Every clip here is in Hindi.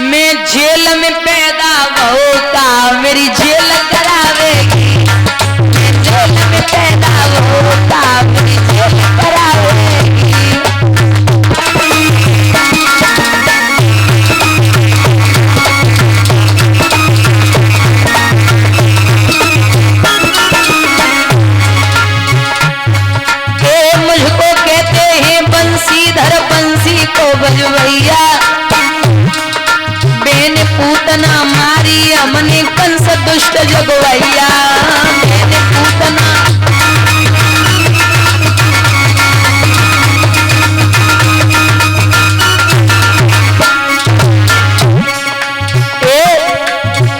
मैं जेल में पैदा होता मेरी जेल करावेगी, मैं जेल में पैदा होता मेरी जेल करावेगी। ये मुझको कहते हैं बंसीधर, बंसी को बजवैया, पूतना मारी हमने कंस दुष्ट जगवैया, मैंने पूतना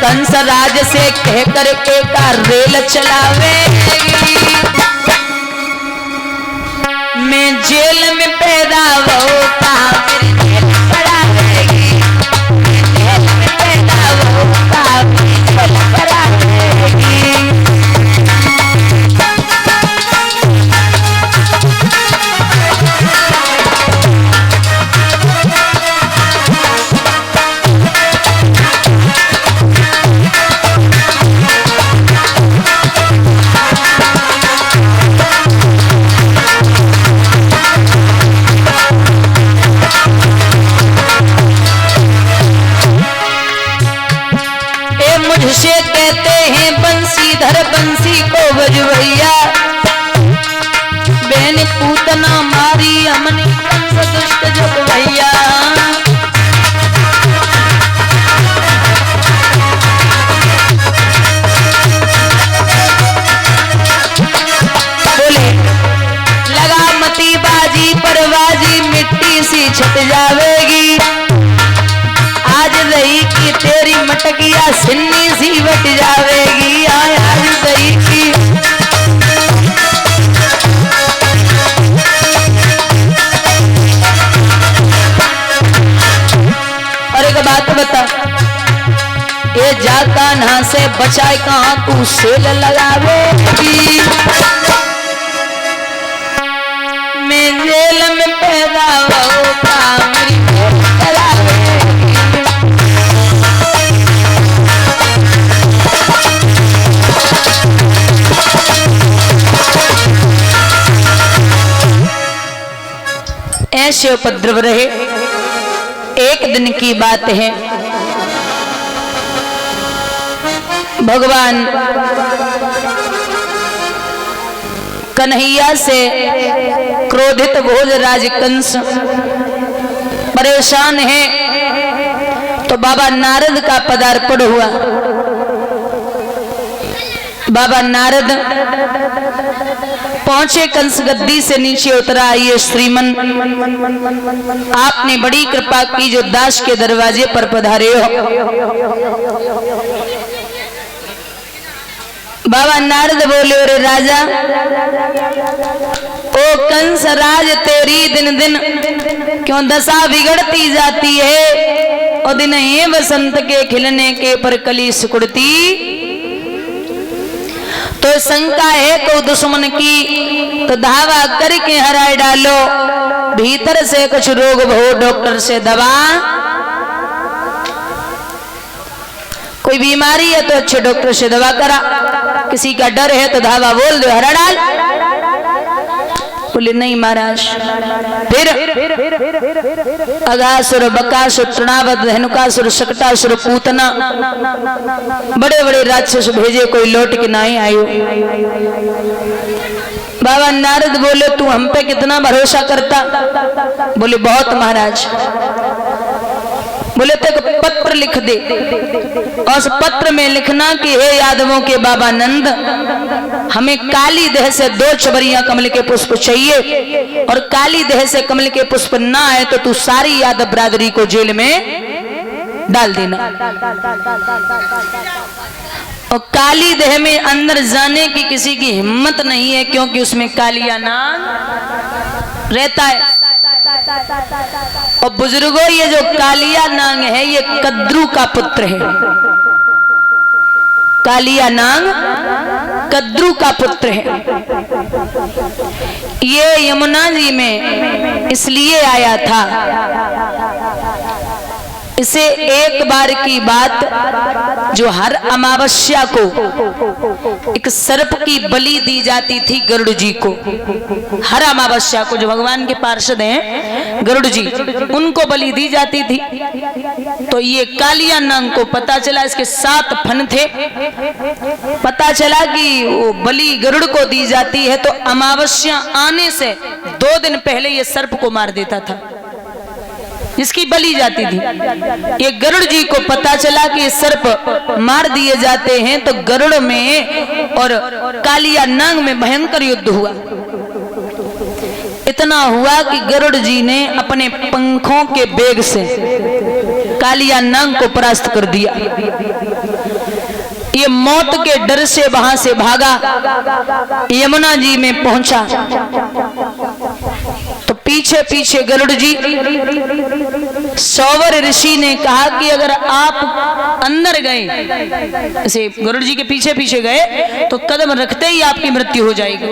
कंस राज से कहकर एक रेल चलावे, मैं जेल में पैदा होता मेरी जेल करावेगी, जेल में पैदा होता मेरी जेल करावेगी। मुझसे कहते हैं बंसीधर, बंसी को बजवैया, बहन पूतना मारी हमने कंस दुष्ट जगवैया। बोले लगा मती बाजी परवाजी मिट्टी सी छट जावेगी, आज रही की तेरी मटकिया सिन्नी सी बट जावेगी, आज रही की। और एक बात बता, ये जाता ना से बचाए कहाँ तू सेल लगावेगी, मैं जेल में पैदा होता मेरी जेल करावेगी। ऐसे उपद्रव रहे। एक दिन की बात है, भगवान कन्हैया से क्रोधित भोजराज कंस परेशान है, तो बाबा नारद का पदार्पण हुआ। बाबा नारद पहुंचे, कंस गद्दी से नीचे उतरा, ये श्रीमन आपने बड़ी कृपा की जो दास के दरवाजे पर पधारे हो। बाबा नारद बोले, अरे राजा, ओ कंस राज, तेरी दिन दिन क्यों दशा बिगड़ती जाती है, और दिन है बसंत के खिलने के पर कली सिकुड़ती, तो शंका है को दुश्मन की, तो धावा करके हराए डालो, भीतर से कुछ रोग हो डॉक्टर से दवा, कोई बीमारी है तो अच्छे डॉक्टर से दवा करा, किसी का डर है तो धावा बोल दो हरा डाल। बोले नहीं महाराज। फिर अगासुर, बकासुर, तृणावत, धेनुकासुर, शकटासुर, पूतना, बड़े बड़े राक्षस भेजे, कोई लौट के नहीं आयो। बाबा नारद बोले, तू हम पे कितना भरोसा करता? बोले बहुत महाराज। बोले तो पत्र लिख दे, और उस पत्र में लिखना कि हे यादवों के बाबा नंद, हमें काली देह से 2 चबरियां कमल के पुष्प चाहिए, और काली देह से कमल के पुष्प ना आए तो तू सारी यादव बरादरी को जेल में डाल देना। और काली देह में अंदर जाने की किसी की हिम्मत नहीं है, क्योंकि उसमें कालिया नाग रहता है। और बुजुर्गों, ये जो कालिया नाग है ये कद्रू का पुत्र है। कालिया नाग कद्रू का पुत्र है। ये यमुना जी में इसलिए आया था, इसे एक बार की बात, जो हर अमावस्या को एक सर्प की बलि दी जाती थी गरुड़ जी को। हर अमावस्या को जो भगवान के पार्षद हैं गरुड़ जी, उनको बलि दी जाती थी। तो ये कालिया नाग को पता चला, इसके 7 फन थे, पता चला कि वो बलि गरुड़ को दी जाती है, तो अमावस्या आने से 2 दिन पहले ये सर्प को मार देता था, इसकी बलि जाती थी। ये गरुड़ जी को पता चला कि ये सर्प मार दिए जाते हैं, तो गरुड़ में और कालिया नाग में भयंकर युद्ध हुआ। इतना हुआ कि गरुड़ जी ने अपने पंखों के वेग से कालिया नाग को परास्त कर दिया। ये मौत के डर से वहां से भागा, यमुना जी में पहुंचा। तो पीछे पीछे गरुड़ जी, सौवर ऋषि ने कहा कि अगर आप अंदर गए, ऐसे गरुड़ जी के पीछे पीछे गए, तो कदम रखते ही आपकी मृत्यु हो जाएगी।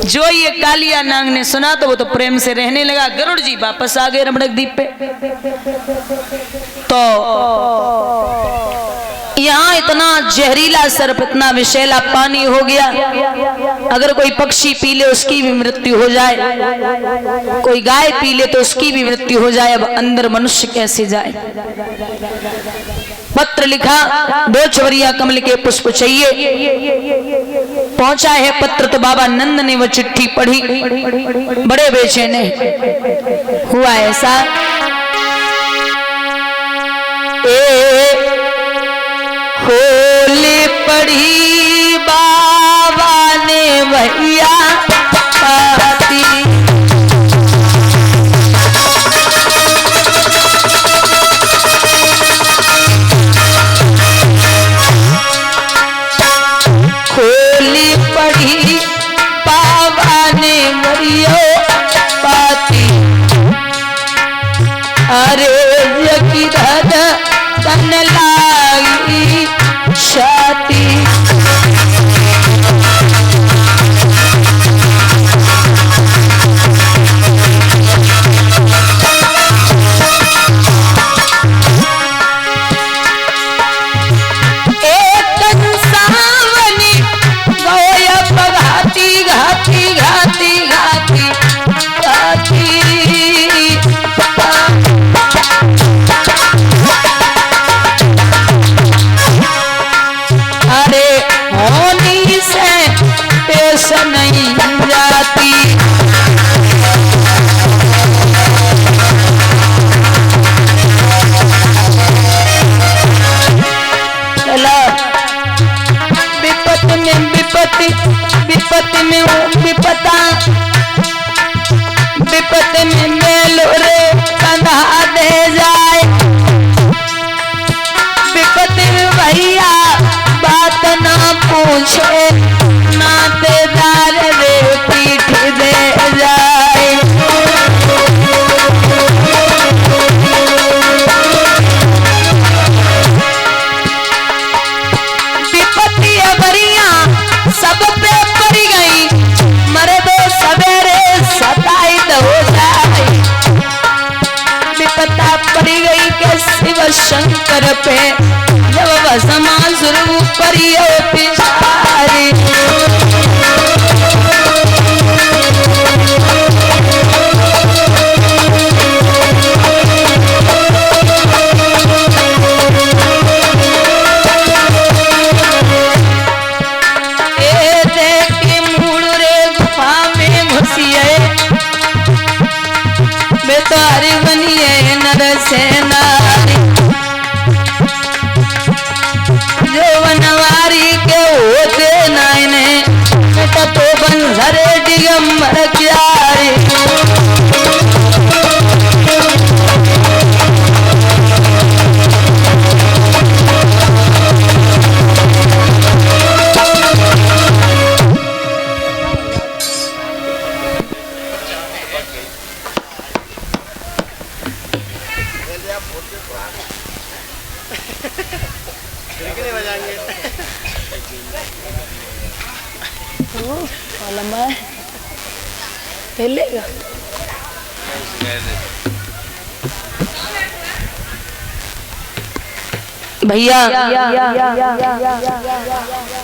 जो ये कालिया नाग ने सुना तो वो तो प्रेम से रहने लगा। गरुड़ जी वापस आ गए रमणक द्वीप पे। तो यहाँ इतना जहरीला सर्प, इतना विषैला पानी हो गया, अगर कोई पक्षी पी ले उसकी भी मृत्यु हो जाए, कोई गाय पी ले तो उसकी भी मृत्यु हो जाए, अब अंदर मनुष्य कैसे जाए। पत्र लिखा, 2 चवरिया कमल के पुष्प चाहिए। पहुंचा है पत्र तो बाबा नंद ने वो चिट्ठी पढ़ी, बड़े बेचैन हुआ। ऐसा खोली पढ़ी बाबा ने भैया पाती, खोली पढ़ी बाबा ने भैया पाती। अरे यकी दादा तन लागी छाती, नहीं जाती। चला विपत्ति में विपत्ति, विपत्ति में विपता, विपत्ति में मेलो रे कंधा दे जाए। विपत्ति में भैया बात ना पूछे, नातेदार रे पीठ दे जाए। विपत्ति बरिया सब पे पड़ गई, मरे दो सवेरे सताई हो जाए। विपत्ता पड़ गई के शिव शंकर पे, जब वसमा सुरु परियो पिछारी। तारी बनिए नर से नारी, जो बनवारी के होते नाइने, बेटा तो बंसरे दिगंबर क्यारी। लंबा है, हिलेगा। भैया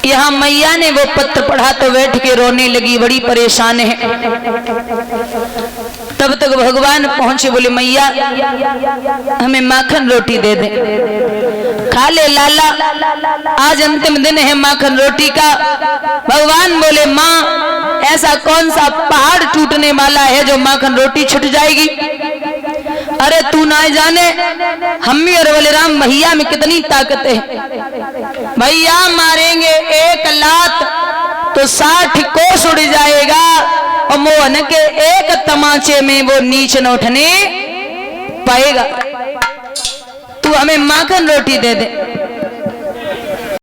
यहाँ मैया ने वो पत्र पढ़ा तो बैठ के रोने लगी, बड़ी परेशान है। तब तक भगवान पहुंचे, बोले मैया हमें माखन रोटी दे दे, खा ले लाला, आज अंतिम दिन है माखन रोटी का। भगवान बोले माँ ऐसा कौन सा पहाड़ टूटने वाला है जो माखन रोटी छूट जाएगी? अरे तू ना जाने हम्मी और बलराम भैया में कितनी ताकत है। भैया मारेंगे एक लात तो 60 कोस उड़ जाएगा और मोहन के एक तमाचे में वो नीचे न उठने पाएगा। तू हमें माखन रोटी दे दे।